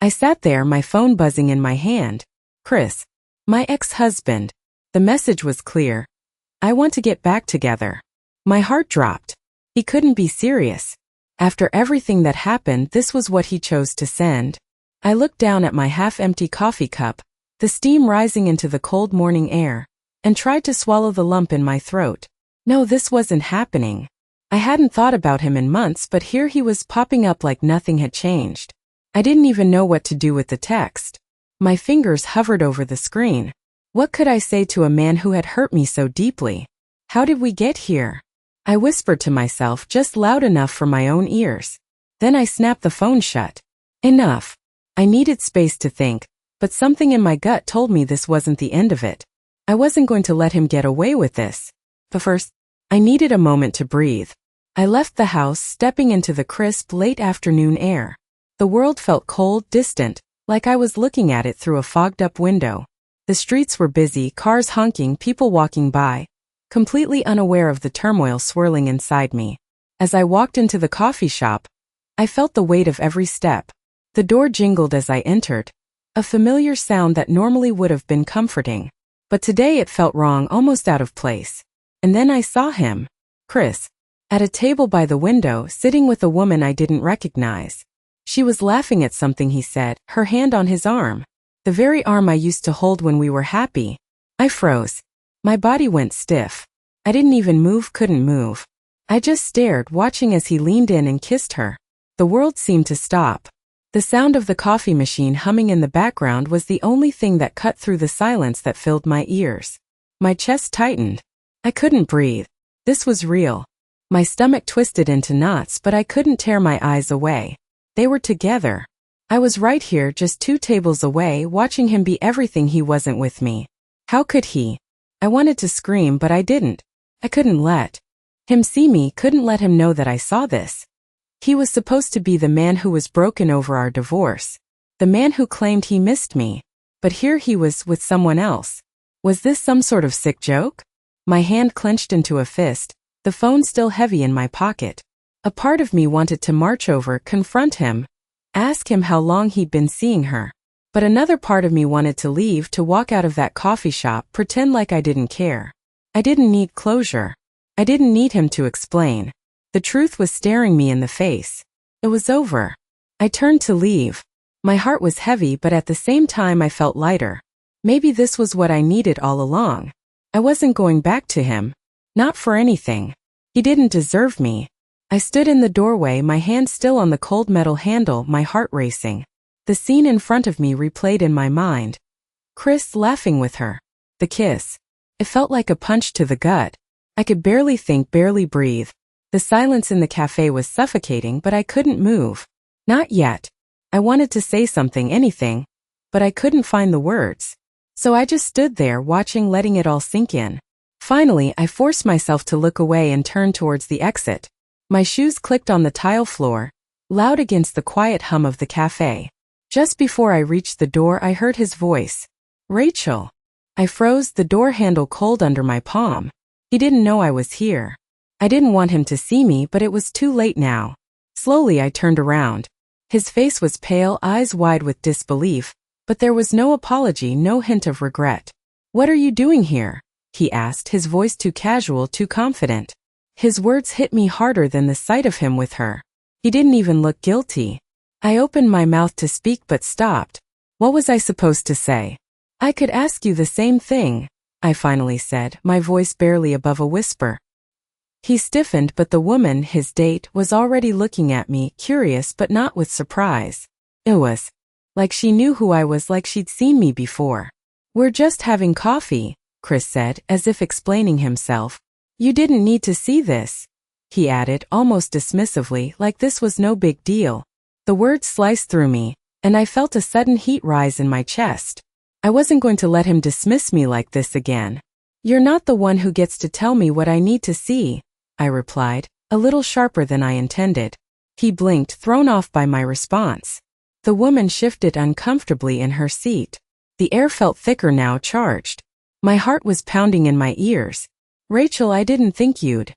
I sat there, my phone buzzing in my hand. Chris. My ex-husband. The message was clear. I want to get back together. My heart dropped. He couldn't be serious. After everything that happened, this was what he chose to send. I looked down at my half-empty coffee cup, the steam rising into the cold morning air, and tried to swallow the lump in my throat. No, this wasn't happening. I hadn't thought about him in months, but here he was popping up like nothing had changed. I didn't even know what to do with the text. My fingers hovered over the screen. What could I say to a man who had hurt me so deeply? How did we get here? I whispered to myself, just loud enough for my own ears. Then I snapped the phone shut. Enough. I needed space to think, but something in my gut told me this wasn't the end of it. I wasn't going to let him get away with this. But first, I needed a moment to breathe. I left the house, stepping into the crisp, late afternoon air. The world felt cold, distant, like I was looking at it through a fogged-up window. The streets were busy, cars honking, people walking by, completely unaware of the turmoil swirling inside me. As I walked into the coffee shop, I felt the weight of every step. The door jingled as I entered, a familiar sound that normally would have been comforting. But today it felt wrong, almost out of place. And then I saw him, Chris, at a table by the window, sitting with a woman I didn't recognize. She was laughing at something he said, her hand on his arm. The very arm I used to hold when we were happy. I froze. My body went stiff. I didn't even move, couldn't move. I just stared, watching as he leaned in and kissed her. The world seemed to stop. The sound of the coffee machine humming in the background was the only thing that cut through the silence that filled my ears. My chest tightened. I couldn't breathe. This was real. My stomach twisted into knots, but I couldn't tear my eyes away. They were together. I was right here, just 2 tables away, watching him be everything he wasn't with me. How could he? I wanted to scream, but I didn't. I couldn't let him see me, couldn't let him know that I saw this. He was supposed to be the man who was broken over our divorce. The man who claimed he missed me. But here he was with someone else. Was this some sort of sick joke? My hand clenched into a fist, the phone still heavy in my pocket. A part of me wanted to march over, confront him, ask him how long he'd been seeing her. But another part of me wanted to leave, to walk out of that coffee shop, pretend like I didn't care. I didn't need closure. I didn't need him to explain. The truth was staring me in the face. It was over. I turned to leave. My heart was heavy, but at the same time I felt lighter. Maybe this was what I needed all along. I wasn't going back to him. Not for anything. He didn't deserve me. I stood in the doorway, my hand still on the cold metal handle, my heart racing. The scene in front of me replayed in my mind. Chris laughing with her. The kiss. It felt like a punch to the gut. I could barely think, barely breathe. The silence in the cafe was suffocating, but I couldn't move. Not yet. I wanted to say something, anything, but I couldn't find the words. So I just stood there, watching, letting it all sink in. Finally, I forced myself to look away and turn towards the exit. My shoes clicked on the tile floor, loud against the quiet hum of the cafe. Just before I reached the door, I heard his voice. Rachel. I froze, the door handle cold under my palm. He didn't know I was here. I didn't want him to see me, but it was too late now. Slowly I turned around. His face was pale, eyes wide with disbelief, but there was no apology, no hint of regret. What are you doing here? He asked, his voice too casual, too confident. His words hit me harder than the sight of him with her. He didn't even look guilty. I opened my mouth to speak but stopped. What was I supposed to say? I could ask you the same thing, I finally said, my voice barely above a whisper. He stiffened, but the woman, his date, was already looking at me, curious but not with surprise. It was like she knew who I was, like she'd seen me before. We're just having coffee, Chris said, as if explaining himself. You didn't need to see this, he added, almost dismissively, like this was no big deal. The words sliced through me, and I felt a sudden heat rise in my chest. I wasn't going to let him dismiss me like this again. You're not the one who gets to tell me what I need to see, I replied, a little sharper than I intended. He blinked, thrown off by my response. The woman shifted uncomfortably in her seat. The air felt thicker now, charged. My heart was pounding in my ears. Rachel, I didn't think you'd.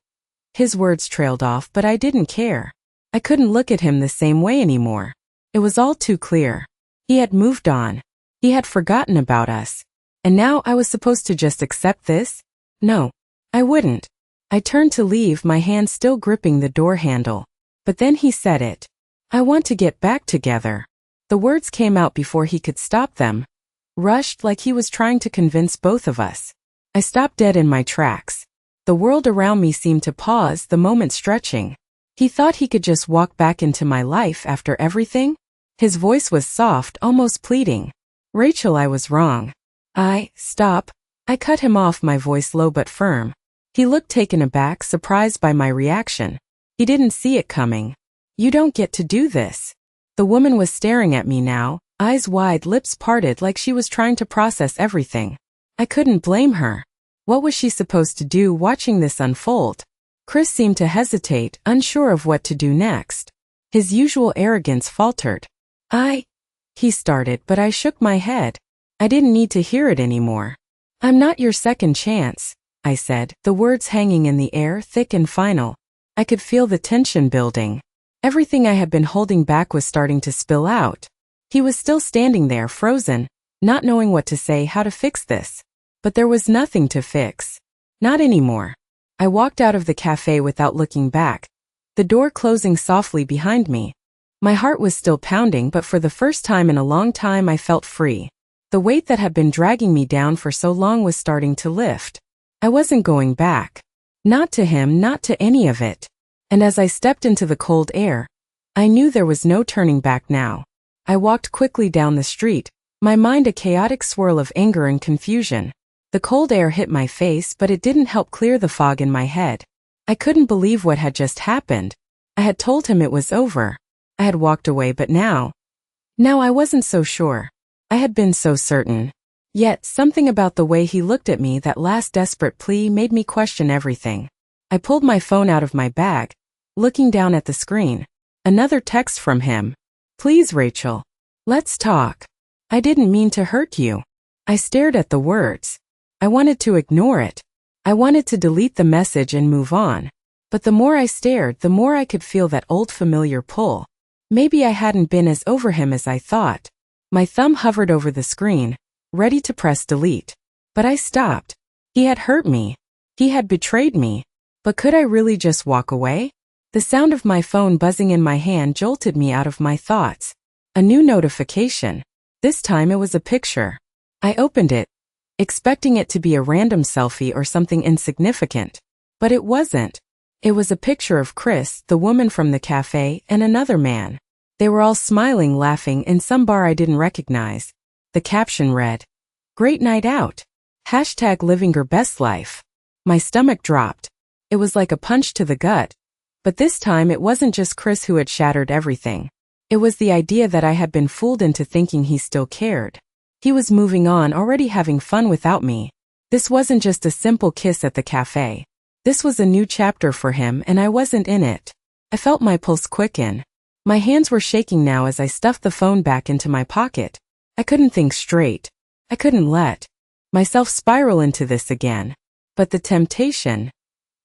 His words trailed off, but I didn't care. I couldn't look at him the same way anymore. It was all too clear. He had moved on. He had forgotten about us. And now I was supposed to just accept this? No, I wouldn't. I turned to leave, my hand still gripping the door handle. But then he said it. I want to get back together. The words came out before he could stop them, rushed like he was trying to convince both of us. I stopped dead in my tracks. The world around me seemed to pause, the moment stretching. He thought he could just walk back into my life after everything? His voice was soft, almost pleading. Rachel, I was wrong. Stop. I cut him off, my voice low but firm. He looked taken aback, surprised by my reaction. He didn't see it coming. You don't get to do this. The woman was staring at me now, eyes wide, lips parted like she was trying to process everything. I couldn't blame her. What was she supposed to do watching this unfold? Chris seemed to hesitate, unsure of what to do next. His usual arrogance faltered. He started, but I shook my head. I didn't need to hear it anymore. I'm not your second chance, I said, the words hanging in the air, thick and final. I could feel the tension building. Everything I had been holding back was starting to spill out. He was still standing there, frozen, not knowing what to say, how to fix this. But there was nothing to fix. Not anymore. I walked out of the cafe without looking back, the door closing softly behind me. My heart was still pounding, but for the first time in a long time I felt free. The weight that had been dragging me down for so long was starting to lift. I wasn't going back. Not to him, not to any of it. And as I stepped into the cold air, I knew there was no turning back now. I walked quickly down the street, my mind a chaotic swirl of anger and confusion. The cold air hit my face, but it didn't help clear the fog in my head. I couldn't believe what had just happened. I had told him it was over. I had walked away, but now I wasn't so sure. I had been so certain. Yet, something about the way he looked at me, that last desperate plea, made me question everything. I pulled my phone out of my bag, looking down at the screen. Another text from him. Please, Rachel. Let's talk. I didn't mean to hurt you. I stared at the words. I wanted to ignore it. I wanted to delete the message and move on. But the more I stared, the more I could feel that old familiar pull. Maybe I hadn't been as over him as I thought. My thumb hovered over the screen, ready to press delete. But I stopped. He had hurt me. He had betrayed me. But could I really just walk away? The sound of my phone buzzing in my hand jolted me out of my thoughts. A new notification. This time it was a picture. I opened it, expecting it to be a random selfie or something insignificant. But it wasn't. It was a picture of Chris, the woman from the cafe, and another man. They were all smiling, laughing, in some bar I didn't recognize. The caption read, "Great night out. # living her best life." My stomach dropped. It was like a punch to the gut. But this time it wasn't just Chris who had shattered everything. It was the idea that I had been fooled into thinking he still cared. He was moving on, already having fun without me. This wasn't just a simple kiss at the cafe. This was a new chapter for him, and I wasn't in it. I felt my pulse quicken. My hands were shaking now as I stuffed the phone back into my pocket. I couldn't think straight. I couldn't let myself spiral into this again. But the temptation,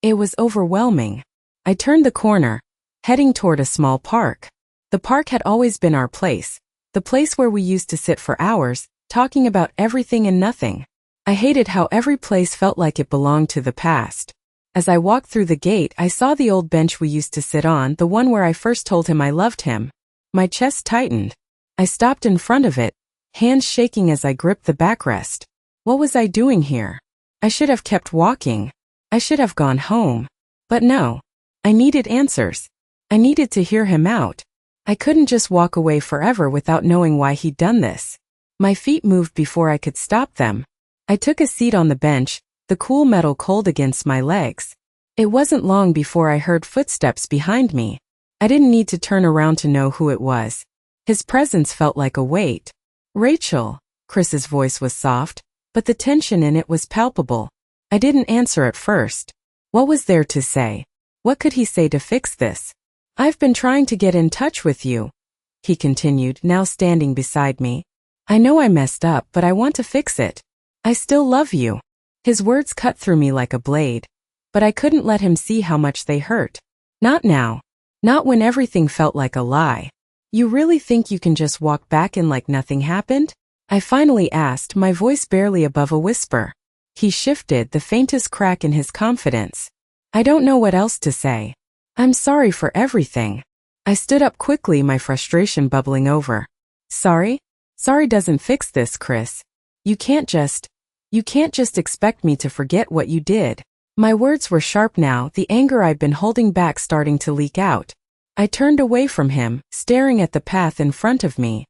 it was overwhelming. I turned the corner, heading toward a small park. The park had always been our place, the place where we used to sit for hours, talking about everything and nothing. I hated how every place felt like it belonged to the past. As I walked through the gate, I saw the old bench we used to sit on, the one where I first told him I loved him. My chest tightened. I stopped in front of it, hands shaking as I gripped the backrest. What was I doing here? I should have kept walking. I should have gone home. But no. I needed answers. I needed to hear him out. I couldn't just walk away forever without knowing why he'd done this. My feet moved before I could stop them. I took a seat on the bench, the cool metal cold against my legs. It wasn't long before I heard footsteps behind me. I didn't need to turn around to know who it was. His presence felt like a weight. Rachel, Chris's voice was soft, but the tension in it was palpable. I didn't answer at first. What was there to say? What could he say to fix this? I've been trying to get in touch with you, he continued, now standing beside me. I know I messed up, but I want to fix it. I still love you. His words cut through me like a blade, but I couldn't let him see how much they hurt. Not now. Not when everything felt like a lie. You really think you can just walk back in like nothing happened? I finally asked, my voice barely above a whisper. He shifted, the faintest crack in his confidence. I don't know what else to say. I'm sorry for everything. I stood up quickly, my frustration bubbling over. Sorry? Sorry doesn't fix this, Chris. You can't just expect me to forget what you did. My words were sharp now, the anger I'd been holding back starting to leak out. I turned away from him, staring at the path in front of me.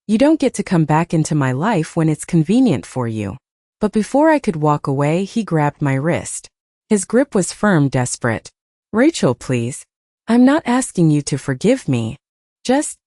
You don't get to come back into my life when it's convenient for you. But before I could walk away, he grabbed my wrist. His grip was firm, desperate. Rachel, please. I'm not asking you to forgive me. Just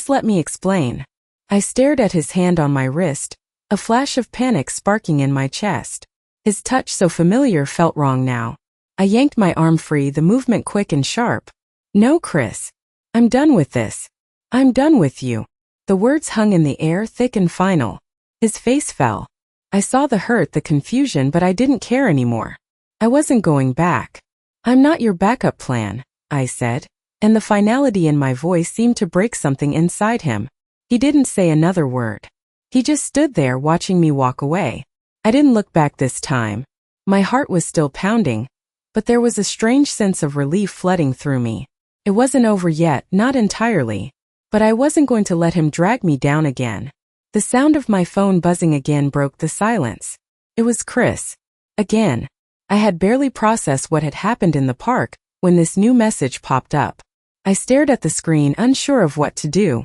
let me explain. I stared at his hand on my wrist, a flash of panic sparking in my chest. His touch, so familiar, felt wrong now. I yanked my arm free, the movement quick and sharp. No, Chris. I'm done with this. I'm done with you. The words hung in the air, thick and final. His face fell. I saw the hurt, the confusion, but I didn't care anymore. I wasn't going back. I'm not your backup plan, I said, and the finality in my voice seemed to break something inside him. He didn't say another word. He just stood there watching me walk away. I didn't look back this time. My heart was still pounding, but there was a strange sense of relief flooding through me. It wasn't over yet, not entirely, but I wasn't going to let him drag me down again. The sound of my phone buzzing again broke the silence. It was Chris. Again. I had barely processed what had happened in the park when this new message popped up. I stared at the screen, unsure of what to do.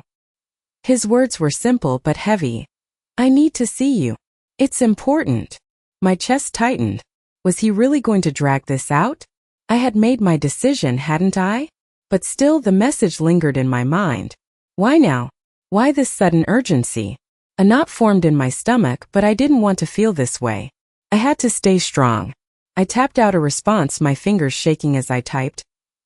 His words were simple but heavy. I need to see you. It's important. My chest tightened. Was he really going to drag this out? I had made my decision, hadn't I? But still the message lingered in my mind. Why now? Why this sudden urgency? A knot formed in my stomach, but I didn't want to feel this way. I had to stay strong. I tapped out a response, my fingers shaking as I typed.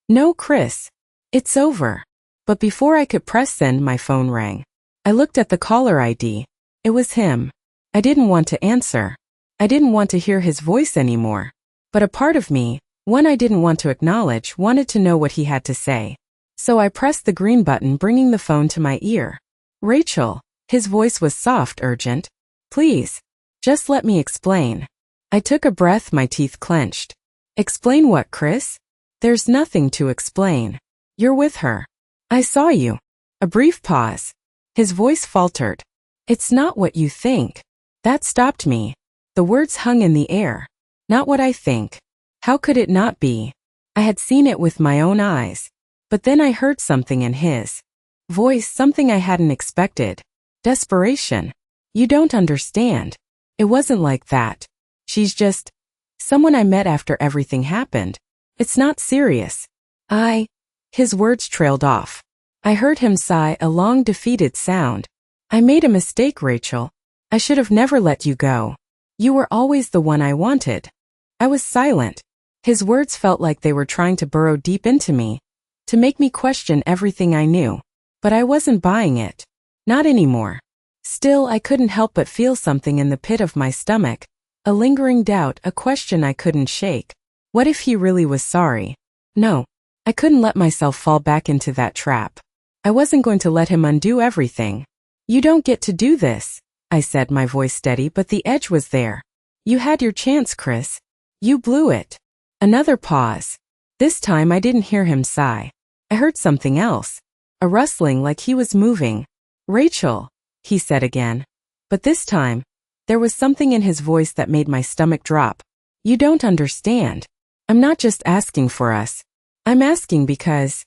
No, Chris. It's over. But before I could press send, my phone rang. I looked at the caller ID. It was him. I didn't want to answer. I didn't want to hear his voice anymore. But a part of me, one I didn't want to acknowledge, wanted to know what he had to say. So I pressed the green button, bringing the phone to my ear. Rachel. His voice was soft, urgent. Please. Just let me explain. I took a breath, my teeth clenched. Explain what, Chris? There's nothing to explain. You're with her. I saw you. A brief pause. His voice faltered. It's not what you think. That stopped me. The words hung in the air. Not what I think. How could it not be? I had seen it with my own eyes. But then I heard something in his voice, something I hadn't expected. Desperation. You don't understand. It wasn't like that. She's just someone I met after everything happened. It's not serious. His words trailed off. I heard him sigh, a long defeated sound. I made a mistake, Rachel. I should have never let you go. You were always the one I wanted. I was silent. His words felt like they were trying to burrow deep into me, to make me question everything I knew. But I wasn't buying it. Not anymore. Still, I couldn't help but feel something in the pit of my stomach, a lingering doubt, a question I couldn't shake. What if he really was sorry? No, I couldn't let myself fall back into that trap. I wasn't going to let him undo everything. You don't get to do this, I said, my voice steady, but the edge was there. You had your chance, Chris. You blew it. Another pause. This time I didn't hear him sigh. I heard something else. A rustling, like he was moving. Rachel, he said again. But this time, there was something in his voice that made my stomach drop. You don't understand. I'm not just asking for us. I'm asking because...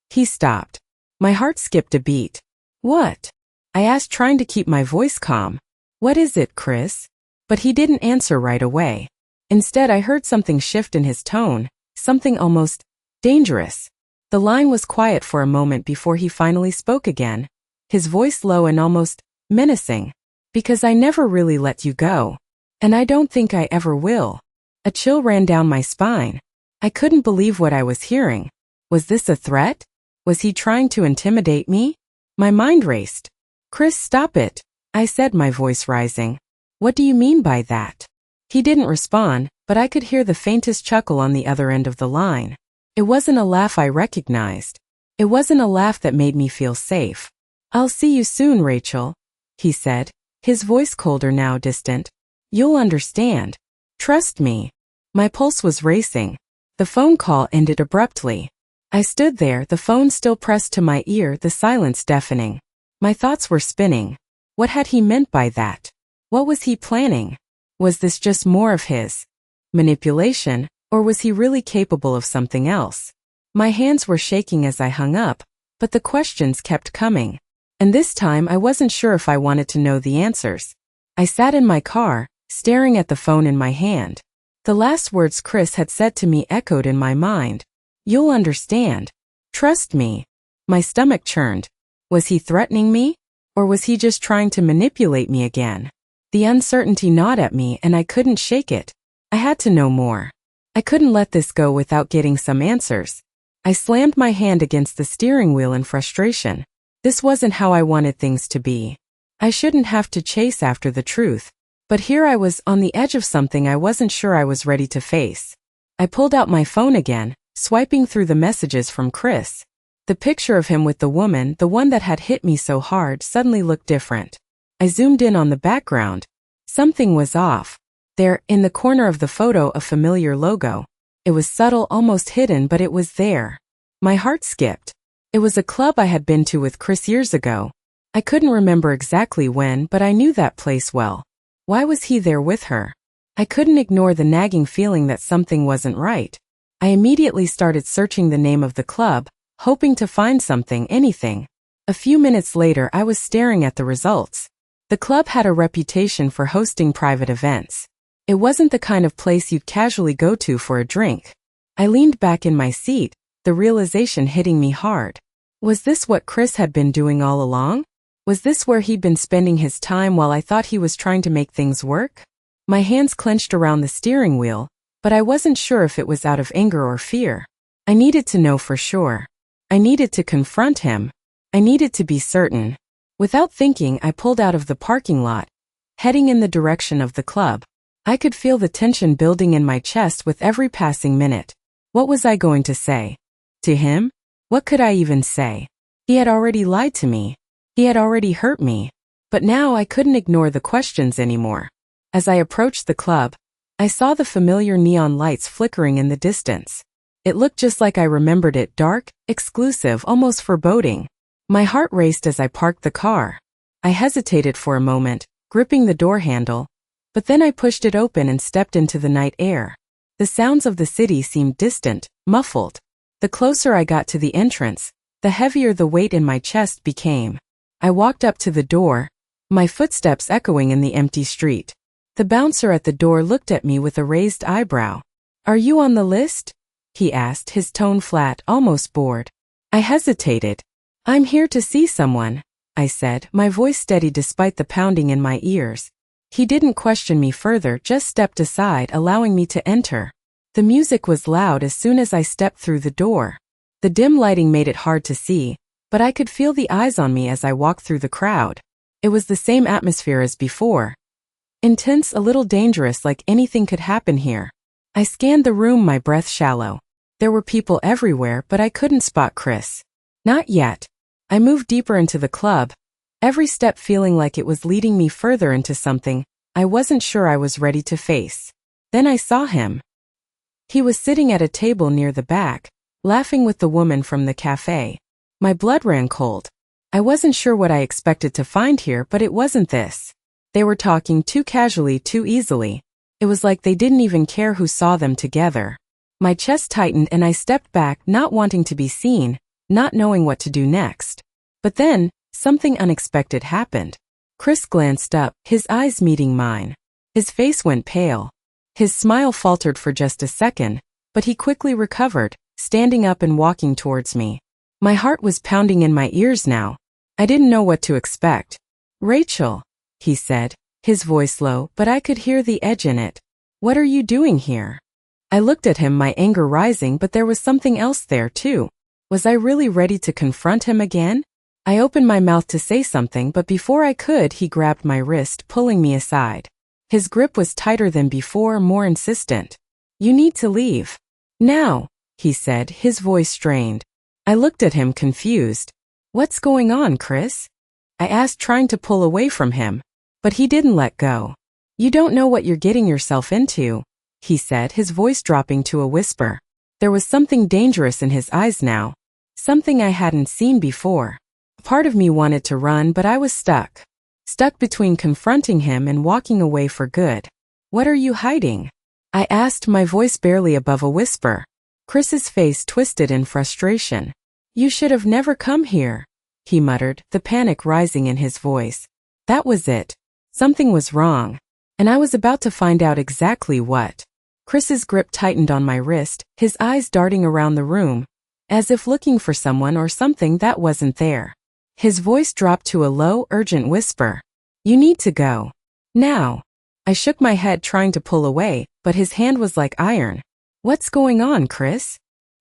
He stopped. My heart skipped a beat. What? I asked, trying to keep my voice calm. What is it, Chris? But he didn't answer right away. Instead, I heard something shift in his tone, something almost dangerous. The line was quiet for a moment before he finally spoke again, his voice low and almost menacing. Because I never really let you go. And I don't think I ever will. A chill ran down my spine. I couldn't believe what I was hearing. Was this a threat? Was he trying to intimidate me? My mind raced. Chris, stop it, I said, my voice rising. What do you mean by that? He didn't respond, but I could hear the faintest chuckle on the other end of the line. It wasn't a laugh I recognized. It wasn't a laugh that made me feel safe. "I'll see you soon, Rachel," he said, his voice colder now, distant. "You'll understand. Trust me." My pulse was racing. The phone call ended abruptly. I stood there, the phone still pressed to my ear, the silence deafening. My thoughts were spinning. What had he meant by that? What was he planning? Was this just more of his manipulation, or was he really capable of something else? My hands were shaking as I hung up, but the questions kept coming. And this time I wasn't sure if I wanted to know the answers. I sat in my car, staring at the phone in my hand. The last words Chris had said to me echoed in my mind. "You'll understand. Trust me." My stomach churned. Was he threatening me? Or was he just trying to manipulate me again? The uncertainty gnawed at me and I couldn't shake it. I had to know more. I couldn't let this go without getting some answers. I slammed my hand against the steering wheel in frustration. This wasn't how I wanted things to be. I shouldn't have to chase after the truth. But here I was on the edge of something I wasn't sure I was ready to face. I pulled out my phone again, swiping through the messages from Chris. The picture of him with the woman, the one that had hit me so hard, suddenly looked different. I zoomed in on the background. Something was off. There, in the corner of the photo, a familiar logo. It was subtle, almost hidden, but it was there. My heart skipped. It was a club I had been to with Chris years ago. I couldn't remember exactly when, but I knew that place well. Why was he there with her? I couldn't ignore the nagging feeling that something wasn't right. I immediately started searching the name of the club, hoping to find something, anything. A few minutes later, I was staring at the results. The club had a reputation for hosting private events. It wasn't the kind of place you'd casually go to for a drink. I leaned back in my seat, the realization hitting me hard. Was this what Chris had been doing all along? Was this where he'd been spending his time while I thought he was trying to make things work? My hands clenched around the steering wheel, but I wasn't sure if it was out of anger or fear. I needed to know for sure. I needed to confront him. I needed to be certain. Without thinking, I pulled out of the parking lot, heading in the direction of the club. I could feel the tension building in my chest with every passing minute. What was I going to say? To him? What could I even say? He had already lied to me. He had already hurt me. But now I couldn't ignore the questions anymore. As I approached the club, I saw the familiar neon lights flickering in the distance. It looked just like I remembered it, dark, exclusive, almost foreboding. My heart raced as I parked the car. I hesitated for a moment, gripping the door handle, but then I pushed it open and stepped into the night air. The sounds of the city seemed distant, muffled. The closer I got to the entrance, the heavier the weight in my chest became. I walked up to the door, my footsteps echoing in the empty street. The bouncer at the door looked at me with a raised eyebrow. "Are you on the list?" he asked, his tone flat, almost bored. I hesitated. "I'm here to see someone," I said, my voice steady despite the pounding in my ears. He didn't question me further, just stepped aside, allowing me to enter. The music was loud as soon as I stepped through the door. The dim lighting made it hard to see, but I could feel the eyes on me as I walked through the crowd. It was the same atmosphere as before. Intense, a little dangerous, like anything could happen here. I scanned the room, my breath shallow. There were people everywhere, but I couldn't spot Chris. Not yet. I moved deeper into the club, every step feeling like it was leading me further into something I wasn't sure I was ready to face. Then I saw him. He was sitting at a table near the back, laughing with the woman from the cafe. My blood ran cold. I wasn't sure what I expected to find here, but it wasn't this. They were talking too casually, too easily. It was like they didn't even care who saw them together. My chest tightened and I stepped back, not wanting to be seen, not knowing what to do next. But then, something unexpected happened. Chris glanced up, his eyes meeting mine. His face went pale. His smile faltered for just a second, but he quickly recovered, standing up and walking towards me. My heart was pounding in my ears now. I didn't know what to expect. "Rachel," he said, his voice low, but I could hear the edge in it. "What are you doing here?" I looked at him, my anger rising, but there was something else there too. Was I really ready to confront him again? I opened my mouth to say something, but before I could, he grabbed my wrist, pulling me aside. His grip was tighter than before, more insistent. "You need to leave. Now," he said, his voice strained. I looked at him confused. What's going on, Chris? I asked, trying to pull away from him. But he didn't let go. You don't know what you're getting yourself into, he said, his voice dropping to a whisper. There was something dangerous in his eyes now. Something I hadn't seen before. Part of me wanted to run, but I was stuck. Stuck between confronting him and walking away for good. What are you hiding? I asked, my voice barely above a whisper. Chris's face twisted in frustration. You should have never come here, he muttered, the panic rising in his voice. That was it. Something was wrong. And I was about to find out exactly what. Chris's grip tightened on my wrist, his eyes darting around the room, as if looking for someone or something that wasn't there. His voice dropped to a low, urgent whisper. You need to go. Now. I shook my head, trying to pull away, but his hand was like iron. What's going on, Chris?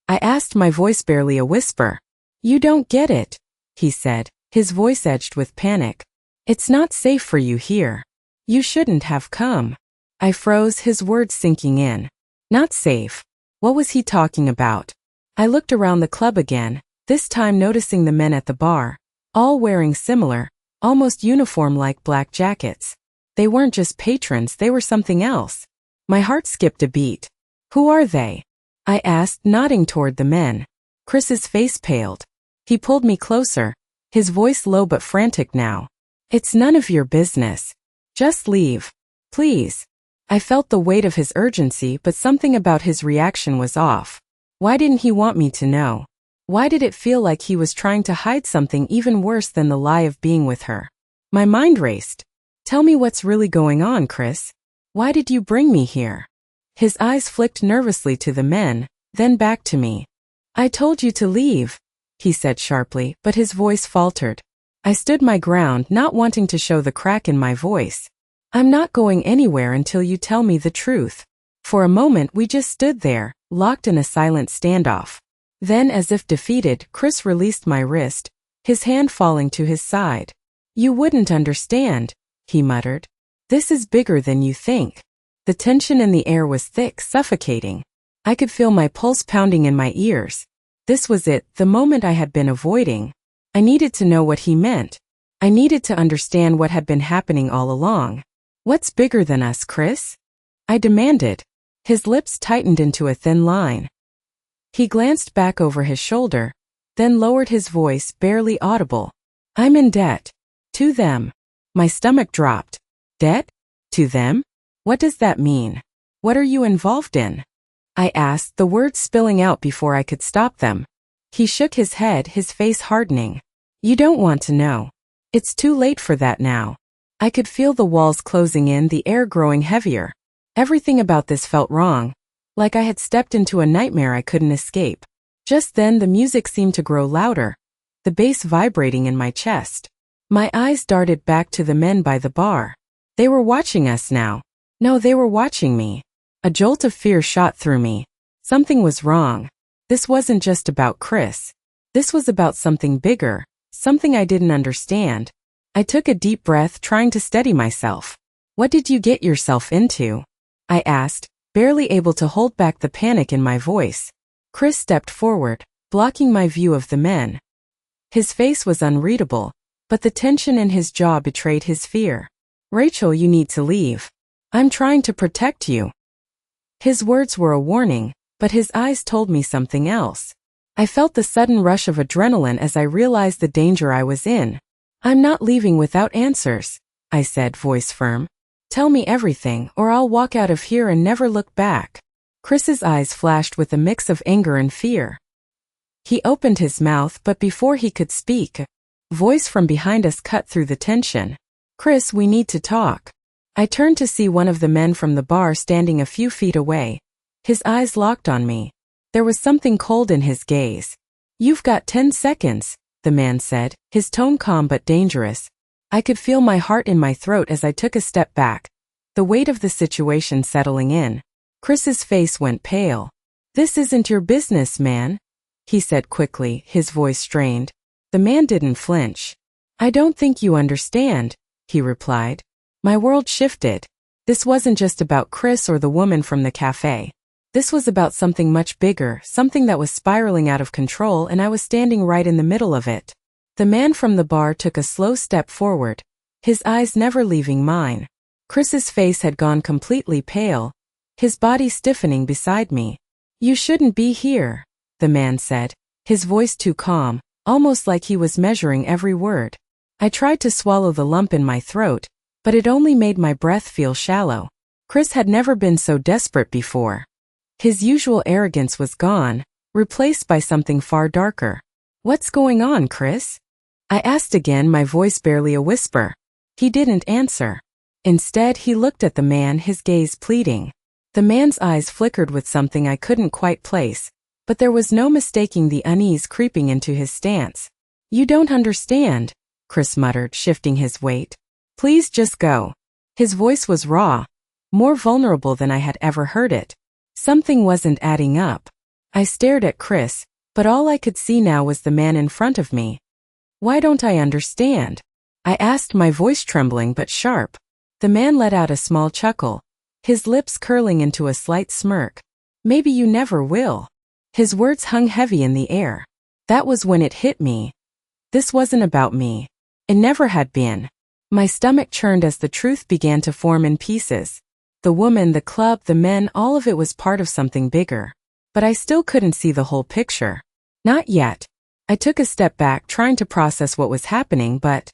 I asked, my voice barely a whisper. You don't get it, he said, his voice edged with panic. It's not safe for you here. You shouldn't have come. I froze, his words sinking in. Not safe. What was he talking about? I looked around the club again, this time noticing the men at the bar, all wearing similar, almost uniform-like black jackets. They weren't just patrons, they were something else. My heart skipped a beat. Who are they? I asked, nodding toward the men. Chris's face paled. He pulled me closer, his voice low but frantic now. It's none of your business. Just leave. Please. I felt the weight of his urgency, but something about his reaction was off. Why didn't he want me to know? Why did it feel like he was trying to hide something even worse than the lie of being with her? My mind raced. Tell me what's really going on, Chris. Why did you bring me here? His eyes flicked nervously to the men, then back to me. I told you to leave, he said sharply, but his voice faltered. I stood my ground, not wanting to show the crack in my voice. I'm not going anywhere until you tell me the truth. For a moment we just stood there, locked in a silent standoff. Then, as if defeated, Chris released my wrist, his hand falling to his side. You wouldn't understand, he muttered. This is bigger than you think. The tension in the air was thick, suffocating. I could feel my pulse pounding in my ears. This was it, the moment I had been avoiding. I needed to know what he meant. I needed to understand what had been happening all along. What's bigger than us, Chris? I demanded. His lips tightened into a thin line. He glanced back over his shoulder, then lowered his voice, barely audible. I'm in debt. To them. My stomach dropped. Debt? To them? What does that mean? What are you involved in? I asked, the words spilling out before I could stop them. He shook his head, his face hardening. You don't want to know. It's too late for that now. I could feel the walls closing in, the air growing heavier. Everything about this felt wrong, like I had stepped into a nightmare I couldn't escape. Just then the music seemed to grow louder, the bass vibrating in my chest. My eyes darted back to the men by the bar. They were watching us now. No, they were watching me. A jolt of fear shot through me. Something was wrong. This wasn't just about Chris. This was about something bigger, something I didn't understand. I took a deep breath, trying to steady myself. What did you get yourself into? I asked, barely able to hold back the panic in my voice. Chris stepped forward, blocking my view of the men. His face was unreadable, but the tension in his jaw betrayed his fear. Rachel, you need to leave. I'm trying to protect you. His words were a warning, but his eyes told me something else. I felt the sudden rush of adrenaline as I realized the danger I was in. I'm not leaving without answers, I said, voice firm. Tell me everything, or I'll walk out of here and never look back. Chris's eyes flashed with a mix of anger and fear. He opened his mouth, but before he could speak, a voice from behind us cut through the tension. Chris, we need to talk. I turned to see one of the men from the bar standing a few feet away. His eyes locked on me. There was something cold in his gaze. You've got 10 seconds, the man said, his tone calm but dangerous. I could feel my heart in my throat as I took a step back, the weight of the situation settling in. Chris's face went pale. This isn't your business, man, he said quickly, his voice strained. The man didn't flinch. I don't think you understand, he replied. My world shifted. This wasn't just about Chris or the woman from the cafe. This was about something much bigger, something that was spiraling out of control, and I was standing right in the middle of it. The man from the bar took a slow step forward, his eyes never leaving mine. Chris's face had gone completely pale, his body stiffening beside me. "You shouldn't be here," the man said, his voice too calm, almost like he was measuring every word. I tried to swallow the lump in my throat, but it only made my breath feel shallow. Chris had never been so desperate before. His usual arrogance was gone, replaced by something far darker. "What's going on, Chris?" I asked again, my voice barely a whisper. He didn't answer. Instead, he looked at the man, his gaze pleading. The man's eyes flickered with something I couldn't quite place, but there was no mistaking the unease creeping into his stance. "You don't understand," Chris muttered, shifting his weight. "Please just go." His voice was raw, more vulnerable than I had ever heard it. Something wasn't adding up. I stared at Chris, but all I could see now was the man in front of me. "Why don't I understand?" I asked, my voice trembling but sharp. The man let out a small chuckle, his lips curling into a slight smirk. "Maybe you never will." His words hung heavy in the air. That was when it hit me. This wasn't about me. It never had been. My stomach churned as the truth began to form in pieces. The woman, the club, the men, all of it was part of something bigger. But I still couldn't see the whole picture. Not yet. I took a step back, trying to process what was happening, but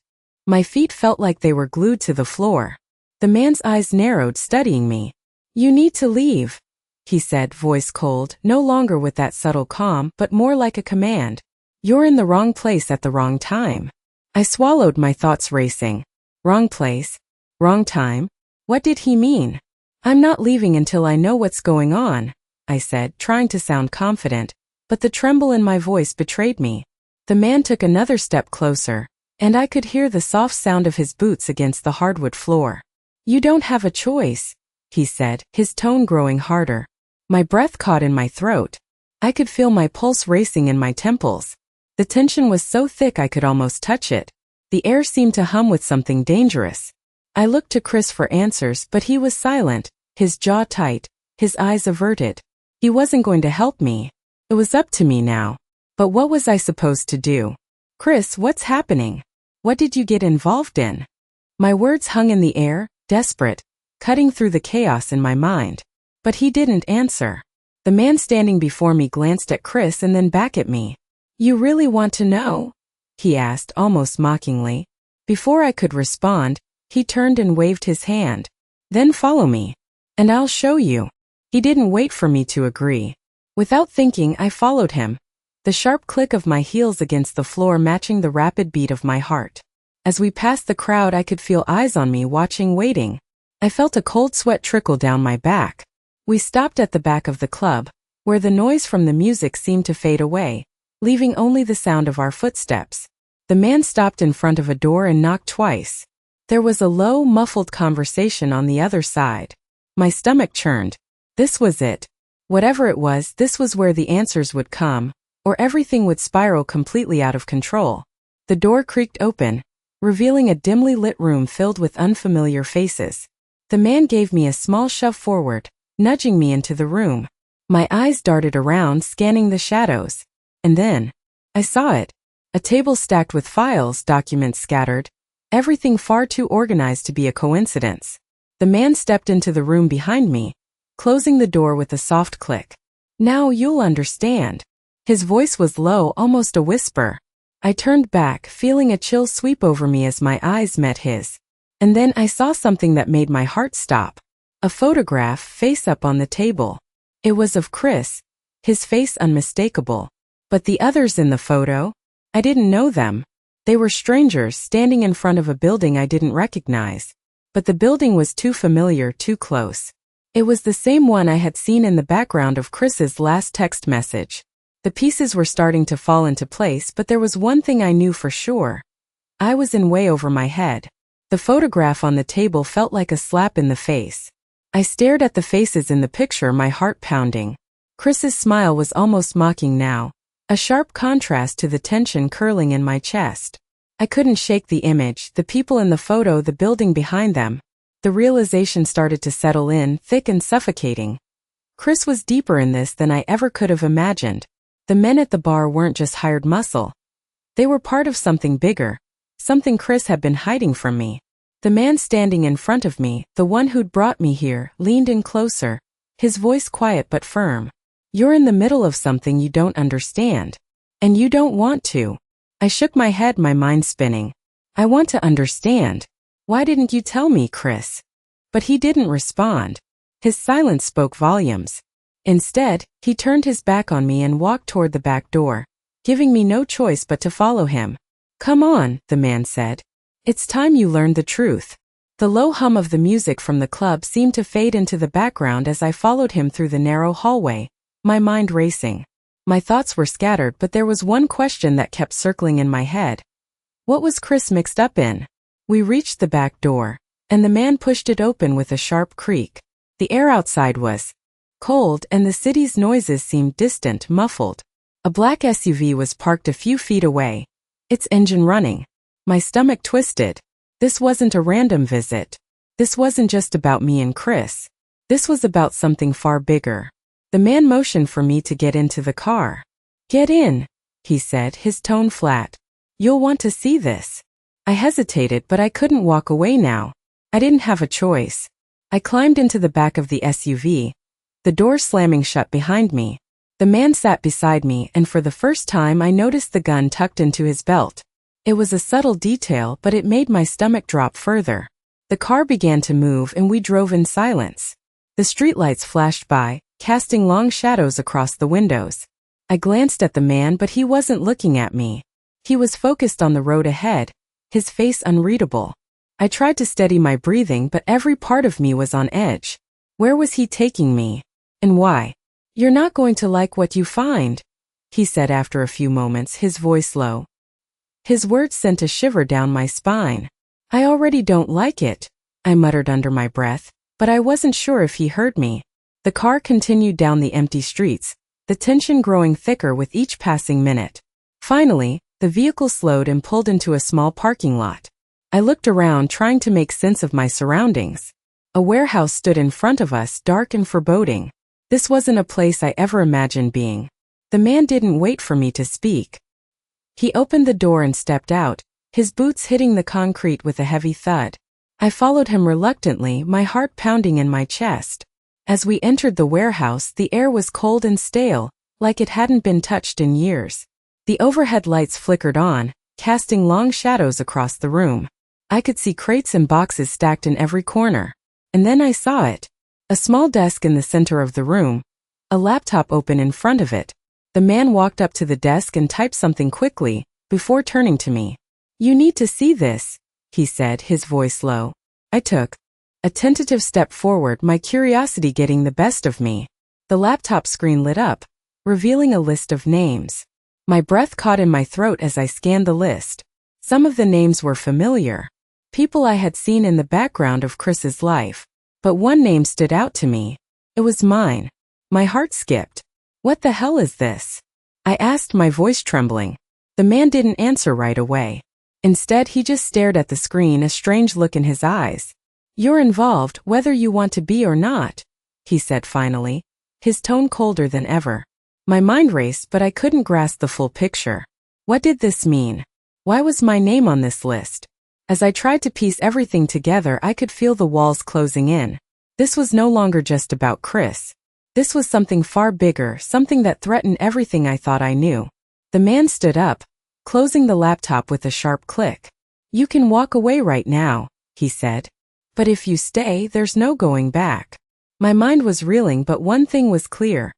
my feet felt like they were glued to the floor. The man's eyes narrowed, studying me. "You need to leave," he said, voice cold, no longer with that subtle calm, but more like a command. "You're in the wrong place at the wrong time." I swallowed, my thoughts racing. Wrong place? Wrong time? What did he mean? "I'm not leaving until I know what's going on," I said, trying to sound confident, but the tremble in my voice betrayed me. The man took another step closer, and I could hear the soft sound of his boots against the hardwood floor. "You don't have a choice," he said, his tone growing harder. My breath caught in my throat. I could feel my pulse racing in my temples. The tension was so thick I could almost touch it. The air seemed to hum with something dangerous. I looked to Chris for answers, but he was silent, his jaw tight, his eyes averted. He wasn't going to help me. It was up to me now. But what was I supposed to do? "Chris, what's happening? What did you get involved in?" My words hung in the air, desperate, cutting through the chaos in my mind. But he didn't answer. The man standing before me glanced at Chris and then back at me. "You really want to know?" he asked, almost mockingly. Before I could respond, he turned and waved his hand. "Then follow me, and I'll show you." He didn't wait for me to agree. Without thinking, I followed him, the sharp click of my heels against the floor matching the rapid beat of my heart. As we passed the crowd, I could feel eyes on me, watching, waiting. I felt a cold sweat trickle down my back. We stopped at the back of the club, where the noise from the music seemed to fade away, leaving only the sound of our footsteps. The man stopped in front of a door and knocked twice. There was a low, muffled conversation on the other side. My stomach churned. This was it. Whatever it was, this was where the answers would come, or everything would spiral completely out of control. The door creaked open, revealing a dimly lit room filled with unfamiliar faces. The man gave me a small shove forward, nudging me into the room. My eyes darted around, scanning the shadows. And then, I saw it. A table stacked with files, documents scattered, everything far too organized to be a coincidence. The man stepped into the room behind me, closing the door with a soft click. "Now you'll understand." His voice was low, almost a whisper. I turned back, feeling a chill sweep over me as my eyes met his. And then I saw something that made my heart stop. A photograph, face up on the table. It was of Chris, his face unmistakable. But the others in the photo? I didn't know them. They were strangers standing in front of a building I didn't recognize. But the building was too familiar, too close. It was the same one I had seen in the background of Chris's last text message. The pieces were starting to fall into place, but there was one thing I knew for sure. I was in way over my head. The photograph on the table felt like a slap in the face. I stared at the faces in the picture, my heart pounding. Chris's smile was almost mocking now, a sharp contrast to the tension curling in my chest. I couldn't shake the image, the people in the photo, the building behind them. The realization started to settle in, thick and suffocating. Chris was deeper in this than I ever could have imagined. The men at the bar weren't just hired muscle. They were part of something bigger, something Chris had been hiding from me. The man standing in front of me, the one who'd brought me here, leaned in closer, his voice quiet but firm. "You're in the middle of something you don't understand. And you don't want to." I shook my head, my mind spinning. "I want to understand. Why didn't you tell me, Chris?" But he didn't respond. His silence spoke volumes. Instead, he turned his back on me and walked toward the back door, giving me no choice but to follow him. "Come on," the man said. "It's time you learned the truth." The low hum of the music from the club seemed to fade into the background as I followed him through the narrow hallway, my mind racing. My thoughts were scattered, but there was one question that kept circling in my head. What was Chris mixed up in? We reached the back door, and the man pushed it open with a sharp creak. The air outside was cold, and the city's noises seemed distant, muffled. A black SUV was parked a few feet away, its engine running. My stomach twisted. This wasn't a random visit. This wasn't just about me and Chris. This was about something far bigger. The man motioned for me to get into the car. "Get in," he said, his tone flat. "You'll want to see this." I hesitated, but I couldn't walk away now. I didn't have a choice. I climbed into the back of the SUV, the door slamming shut behind me. The man sat beside me, and for the first time I noticed the gun tucked into his belt. It was a subtle detail, but it made my stomach drop further. The car began to move, and we drove in silence. The streetlights flashed by, casting long shadows across the windows. I glanced at the man, but he wasn't looking at me. He was focused on the road ahead, his face unreadable. I tried to steady my breathing, but every part of me was on edge. Where was he taking me? And why? "You're not going to like what you find," he said after a few moments, his voice low. His words sent a shiver down my spine. "I already don't like it," I muttered under my breath, but I wasn't sure if he heard me. The car continued down the empty streets, the tension growing thicker with each passing minute. Finally, the vehicle slowed and pulled into a small parking lot. I looked around, trying to make sense of my surroundings. A warehouse stood in front of us, dark and foreboding. This wasn't a place I ever imagined being. The man didn't wait for me to speak. He opened the door and stepped out, his boots hitting the concrete with a heavy thud. I followed him reluctantly, my heart pounding in my chest. As we entered the warehouse, the air was cold and stale, like it hadn't been touched in years. The overhead lights flickered on, casting long shadows across the room. I could see crates and boxes stacked in every corner. And then I saw it. A small desk in the center of the room, a laptop open in front of it. The man walked up to the desk and typed something quickly, before turning to me. "You need to see this," he said, his voice low. I took a tentative step forward, my curiosity getting the best of me. The laptop screen lit up, revealing a list of names. My breath caught in my throat as I scanned the list. Some of the names were familiar. People I had seen in the background of Chris's life. But one name stood out to me. It was mine. My heart skipped. "What the hell is this?" I asked, my voice trembling. The man didn't answer right away. Instead, he just stared at the screen, a strange look in his eyes. "You're involved, whether you want to be or not," he said finally, his tone colder than ever. My mind raced, but I couldn't grasp the full picture. What did this mean? Why was my name on this list? As I tried to piece everything together, I could feel the walls closing in. This was no longer just about Chris. This was something far bigger, something that threatened everything I thought I knew. The man stood up, closing the laptop with a sharp click. "You can walk away right now," he said. "But if you stay, there's no going back." My mind was reeling, but one thing was clear.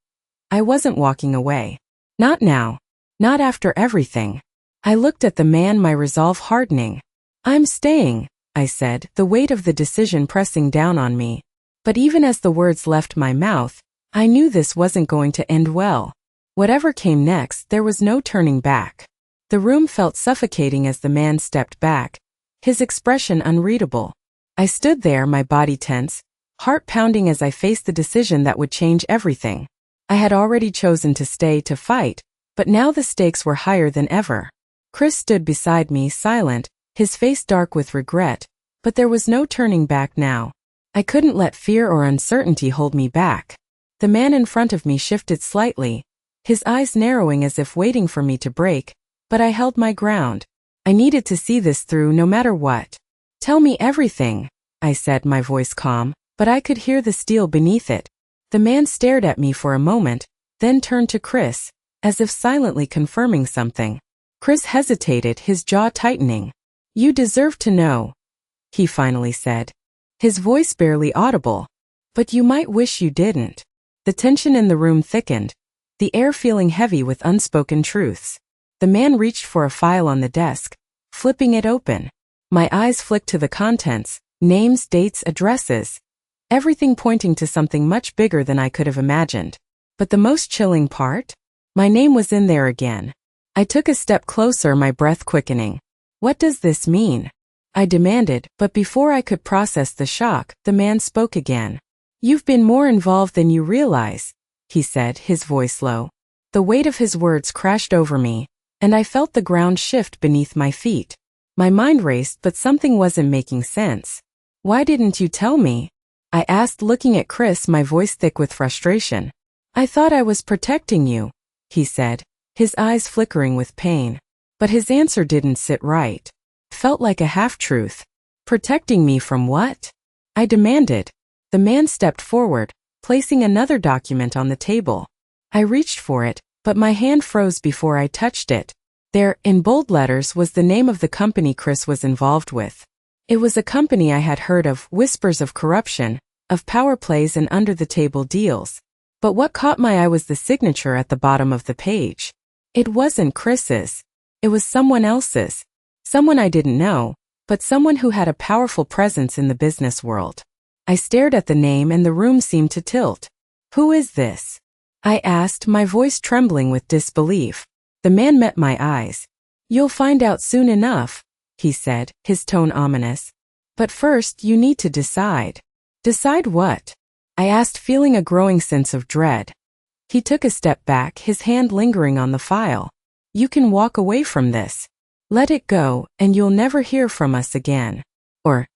I wasn't walking away. Not now. Not after everything. I looked at the man, my resolve hardening. "I'm staying," I said, the weight of the decision pressing down on me. But even as the words left my mouth, I knew this wasn't going to end well. Whatever came next, there was no turning back. The room felt suffocating as the man stepped back, his expression unreadable. I stood there, my body tense, heart pounding as I faced the decision that would change everything. I had already chosen to stay to fight, but now the stakes were higher than ever. Chris stood beside me, silent, his face dark with regret, but there was no turning back now. I couldn't let fear or uncertainty hold me back. The man in front of me shifted slightly, his eyes narrowing as if waiting for me to break, but I held my ground. I needed to see this through no matter what. "Tell me everything," I said, my voice calm, but I could hear the steel beneath it. The man stared at me for a moment, then turned to Chris, as if silently confirming something. Chris hesitated, his jaw tightening. "You deserve to know," he finally said, his voice barely audible. "But you might wish you didn't." The tension in the room thickened, the air feeling heavy with unspoken truths. The man reached for a file on the desk, flipping it open. My eyes flicked to the contents, names, dates, addresses, everything pointing to something much bigger than I could have imagined. But the most chilling part? My name was in there again. I took a step closer, my breath quickening. "What does this mean?" I demanded, but before I could process the shock, the man spoke again. "You've been more involved than you realize," he said, his voice low. The weight of his words crashed over me, and I felt the ground shift beneath my feet. My mind raced, but something wasn't making sense. "Why didn't you tell me?" I asked, looking at Chris, my voice thick with frustration. "I thought I was protecting you," he said, his eyes flickering with pain. But his answer didn't sit right. Felt like a half-truth. "Protecting me from what?" I demanded. The man stepped forward, placing another document on the table. I reached for it, but my hand froze before I touched it. There, in bold letters, was the name of the company Chris was involved with. It was a company I had heard of, whispers of corruption, of power plays and under-the-table deals. But what caught my eye was the signature at the bottom of the page. It wasn't Chris's. It was someone else's. Someone I didn't know, but someone who had a powerful presence in the business world. I stared at the name and the room seemed to tilt. "Who is this?" I asked, my voice trembling with disbelief. The man met my eyes. "You'll find out soon enough," he said, his tone ominous. "But first you need to decide." "Decide what?" I asked, feeling a growing sense of dread. He took a step back, his hand lingering on the file. "You can walk away from this. Let it go, and you'll never hear from us again. Or,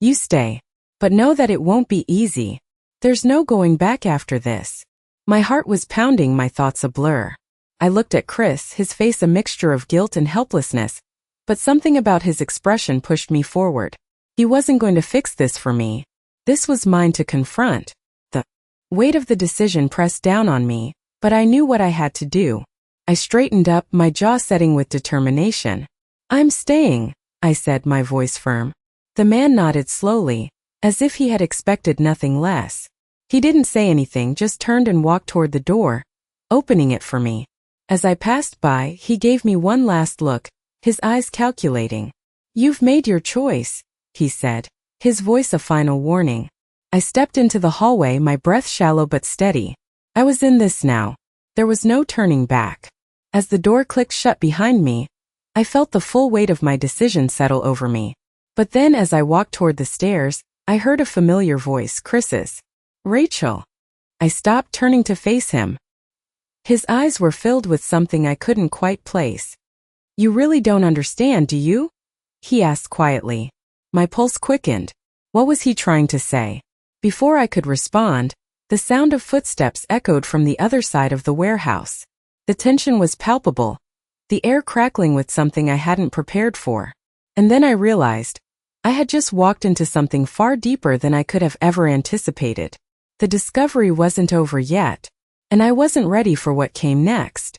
you stay. But know that it won't be easy. There's no going back after this." My heart was pounding, my thoughts a blur. I looked at Chris, his face a mixture of guilt and helplessness, but something about his expression pushed me forward. He wasn't going to fix this for me. This was mine to confront. The weight of the decision pressed down on me, but I knew what I had to do. I straightened up, my jaw setting with determination. "I'm staying," I said, my voice firm. The man nodded slowly, as if he had expected nothing less. He didn't say anything, just turned and walked toward the door, opening it for me. As I passed by, he gave me one last look, his eyes calculating. "You've made your choice," he said, his voice a final warning. I stepped into the hallway, my breath shallow but steady. I was in this now. There was no turning back. As the door clicked shut behind me, I felt the full weight of my decision settle over me. But then as I walked toward the stairs, I heard a familiar voice, Chris's. "Rachel." I stopped, turning to face him. His eyes were filled with something I couldn't quite place. "You really don't understand, do you?" he asked quietly. My pulse quickened. What was he trying to say? Before I could respond, the sound of footsteps echoed from the other side of the warehouse. The tension was palpable, the air crackling with something I hadn't prepared for. And then I realized, I had just walked into something far deeper than I could have ever anticipated. The discovery wasn't over yet, and I wasn't ready for what came next.